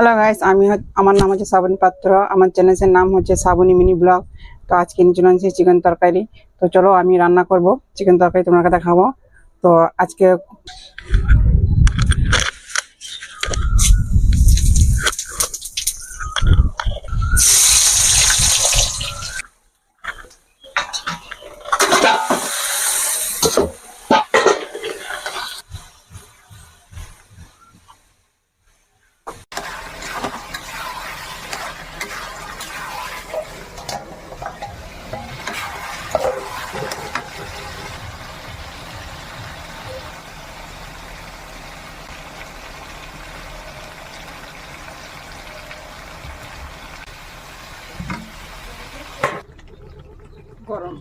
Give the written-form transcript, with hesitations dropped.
Hello guys, আমার নাম হচ্ছে শ্রাবণী পাত্র। আমার চ্যানেলের নাম হচ্ছে শ্রাবণী মিনি ব্লগ। তো আজকে নিয়ে চলে আসছি চিকেন তরকারি। তো চলো আমি রান্না করব চিকেন তরকারি, তোমাকে দেখাবো। তো আজকে গরম